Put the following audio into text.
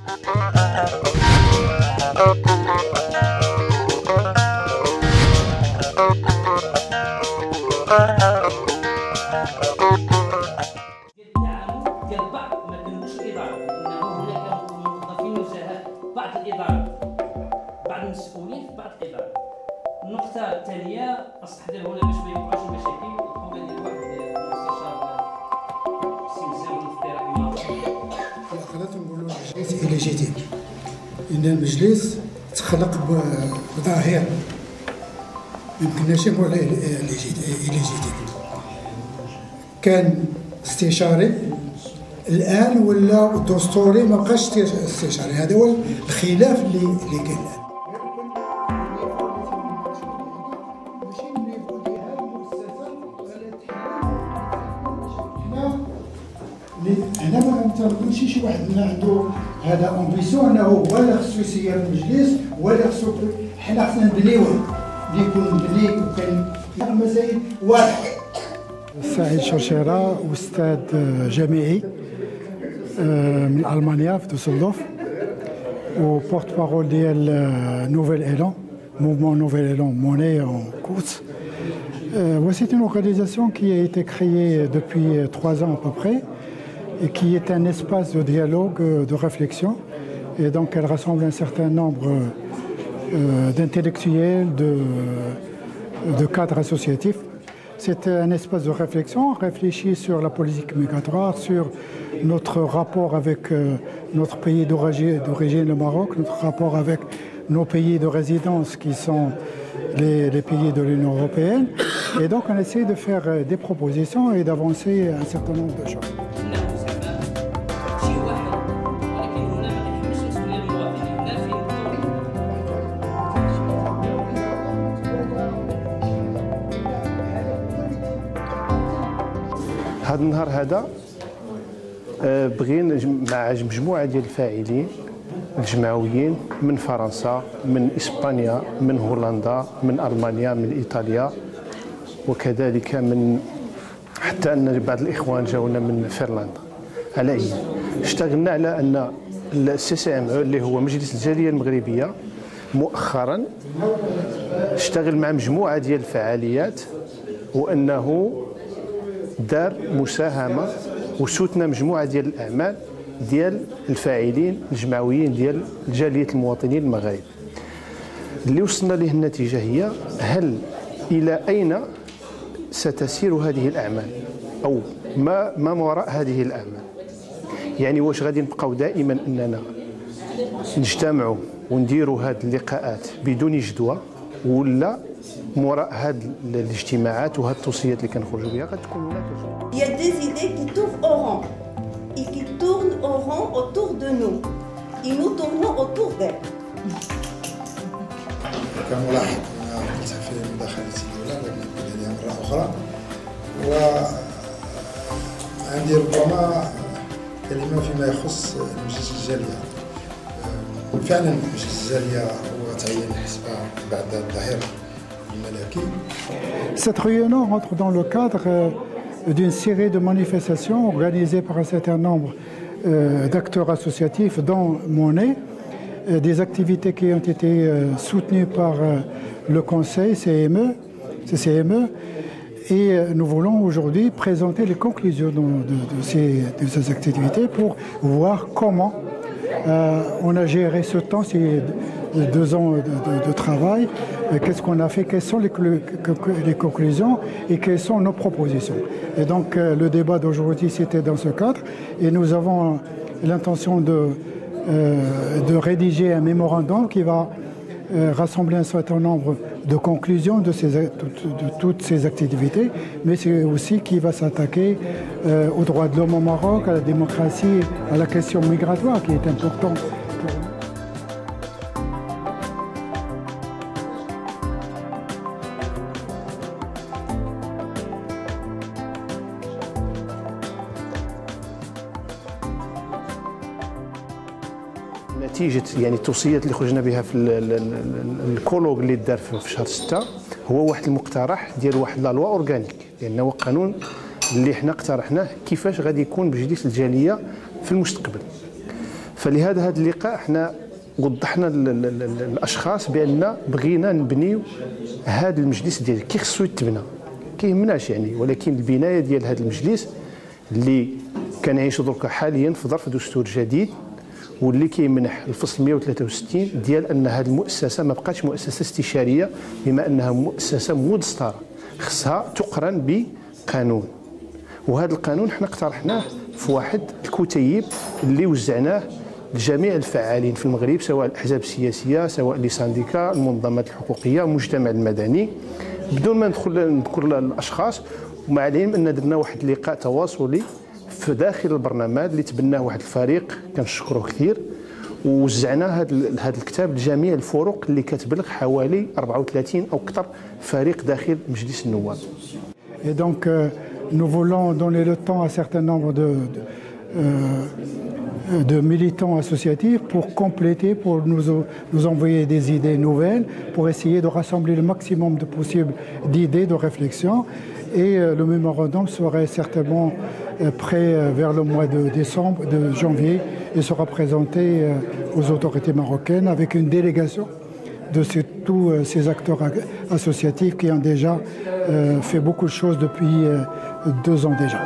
بعض الإدارات بعض المسؤولين في بعض الإدارات. النقطة الثانية أستحضر هنا باش ما يوقعوش المشاكل القوة ديال واحد المستشار سي مزيان الاختراع خلينا نقولوا المجلس إليجيتيم، إن المجلس تخلق بظاهرة ما يمكنناش نقول إليجيتيم. كان استشاري الآن ولا دستوري ما بقاش استشاري، هذا هو الخلاف اللي كاين الآن. هنا ما تنقولش شي واحد منا عنده هذا امبيسيون انه هو اللي خصو يسير المجلس ولا خصو، حنا خصنا نبنيوه اللي يكون مبني وكاين مزايد واحد. سعيد شرشيرة أستاذ جامعي من ألمانيا في دوسلدورف و porte parole ديال Nouvel Élan, mouvement Nouvel Élan Monnaie en course. Voici une organisation qui a été créée depuis 3 ans à peu près et qui est un espace de dialogue, de réflexion. Et donc elle rassemble un certain nombre d'intellectuels, de cadres associatifs. C'est un espace de réflexion, on réfléchit sur la politique migratoire, sur notre rapport avec notre pays d'origine, le Maroc, notre rapport avec nos pays de résidence qui sont les pays de l'Union européenne. Et donc on essaie de faire des propositions et d'avancer un certain nombre de choses. هذا النهار هذا بغينا مع مجموعة ديال الفاعلين الجمعويين من فرنسا، من إسبانيا، من هولندا، من ألمانيا، من إيطاليا، وكذلك من حتى أن بعض الإخوان جاونا من فنلندا. على أي اشتغلنا على أن الCCME اللي هو مجلس الجالية المغربية مؤخرا اشتغل مع مجموعة ديال الفعاليات، وأنه دار مساهمة وسوتنا مجموعة ديال الأعمال ديال الفاعلين الجمعويين ديال جالية المواطنين المغاربة. اللي وصلنا له النتيجة هي هل إلى أين ستسير هذه الأعمال أو ما وراء هذه الأعمال. يعني واش غادي نبقاو دائما أننا نجتمعوا ونديروا هذه اللقاءات بدون جدوى، ولا وراء هذه الاجتماعات وهذه التوصيات اللي كنخرجوا بها غتكون هناك جدوى. Il y a des idées qui tournent au rond et qui tournent au rond autour de nous et nous tournons autour d'elles. كملاحظ أنا قلتها في مداخلتي الأولى ولكن نقول لها مرة أخرى، وعندي ربما كلمة فيما يخص مجلس الجالية. فعلا مجلس الجالية هو تعين حسب بعد الظهيرة الملكي. Cette réunion rentre dans le cadre d'une série de manifestations organisées par un certain nombre d'acteurs associatifs, dont Monnaie, des activités qui ont été soutenues par le Conseil CCME, et nous voulons aujourd'hui présenter les conclusions de ces activités pour voir comment on a géré ce temps, ces 2 ans de travail, qu'est-ce qu'on a fait, quelles sont les conclusions et quelles sont nos propositions. Et donc le débat d'aujourd'hui c'était dans ce cadre, et nous avons l'intention de rédiger un mémorandum qui va rassembler un certain nombre de conclusions de toutes ces activités, mais c'est aussi qui va s'attaquer aux droits de l'homme au Maroc, à la démocratie, à la question migratoire qui est importante pour nous. نتيجة يعني التوصيات اللي خرجنا بها في الكولوج اللي دار في شهر 6 هو واحد المقترح ديال واحد لا لوا اورغانيك، لانه هو قانون اللي حنا اقترحناه كيفاش غادي يكون مجلس الجالية في المستقبل. فلهذا هذا اللقاء احنا وضحنا الاشخاص بان بغينا نبنيو هذا المجلس ديال كي خصو يتبنى كيهمناش يعني، ولكن البنايه ديال هذا المجلس اللي كنعيشوا دركا حاليا في ظرف دستور جديد، واللي كيمنح الفصل 163 ديال ان هذه المؤسسه ما بقاتش مؤسسه استشاريه، بما انها مؤسسه مدستره خصها تقرن بقانون. وهذا القانون حنا اقترحناه في واحد الكتيب اللي وزعناه لجميع الفعالين في المغرب، سواء الاحزاب السياسيه، سواء لي سانديكا، المنظمات الحقوقيه، المجتمع المدني، بدون ما نذكر الاشخاص. ومع العلم ان درنا واحد اللقاء تواصلي في داخل البرنامج اللي تبناه واحد الفريق كنشكروه كثير، ووزعنا هذا الكتاب لجميع الفرق اللي كتبلغ حوالي 34 او اكثر فريق داخل مجلس النواب. Et donc, nous voulons donner le temps à un certain nombre de militants associatifs pour compléter, pour nous envoyer des idées nouvelles, pour essayer de rassembler le maximum de possible d'idées, de réflexions. Et le mémorandum serait certainement prêt vers le mois de décembre, de janvier, et sera présenté aux autorités marocaines avec une délégation de tous ces acteurs associatifs qui ont déjà fait beaucoup de choses depuis 2 ans déjà.